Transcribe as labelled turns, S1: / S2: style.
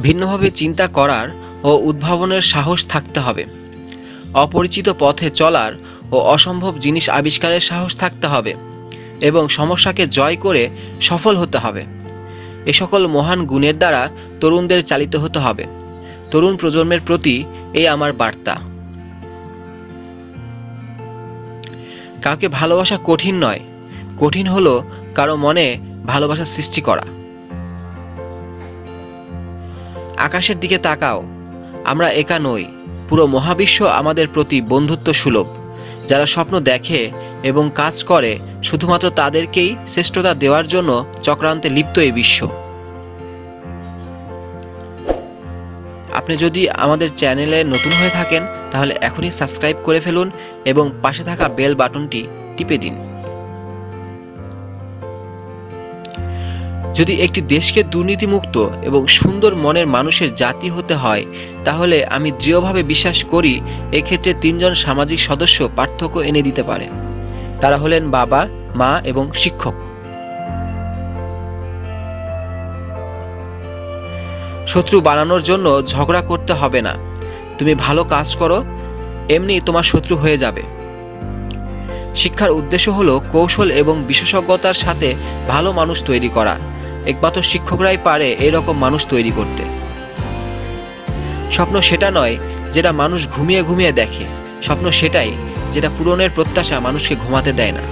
S1: ভিন্নভাবে চিন্তা করার ও উদ্ভাবনের সাহস থাকতে হবে। অপরিচিত পথে চলার ও অসম্ভব জিনিস আবিষ্কারের সাহস থাকতে হবে এবং সমস্যাকে জয় করে সফল হতে হবে। এ সকল মহান গুণের দ্বারা তরুণদের চালিত হতে হবে। তরুণ প্রজন্মের প্রতি এই আমার বার্তা। কাউকে ভালোবাসা কঠিন নয়, কঠিন হলো কারো মনে ভালোবাসা সৃষ্টি করা। আকাশের দিকে তাকাও, আমরা একা নই, পুরো মহাবিশ্ব আমাদের প্রতি বন্ধুত্ব সুলভ। যারা স্বপ্ন দেখে এবং কাজ করে শুধুমাত্র তাদেরকেই শ্রেষ্ঠতা দেওয়ার জন্য চক্রান্তে লিপ্ত এই বিশ্ব। আপনি যদি আমাদের চ্যানেলে নতুন হয়ে থাকেন তাহলে এখনই সাবস্ক্রাইব করে ফেলুন এবং পাশে থাকা বেল বাটনটি টিপে দিন। যদি একটি দেশকে দুর্নীতিমুক্ত এবং সুন্দর মনের মানুষের জাতি হতে হয় তাহলে আমি দৃঢ়ভাবে বিশ্বাস করি এক্ষেত্রে তিনজন সামাজিক সদস্য পার্থক্য এনে দিতে পারে। তারা হলেন বাবা, মা এবং শিক্ষক। শত্রু বানানোর জন্য ঝগড়া করতে হবে না। তুমি ভালো কাজ করো, এমনি তোমার শত্রু হয়ে যাবে। শিক্ষার উদ্দেশ্য হলো কৌশল এবং বিশেষজ্ঞতার সাথে ভালো মানুষ তৈরি করা। একমাত্র শিক্ষকরাই পারে এরকম মানুষ তৈরি করতে। স্বপ্ন সেটা নয় যেটা মানুষ ঘুমিয়ে ঘুমিয়ে দেখে, স্বপ্ন সেটাই যেটা পূরণের প্রত্যাশা মানুষকে ঘুমাতে দেয় না।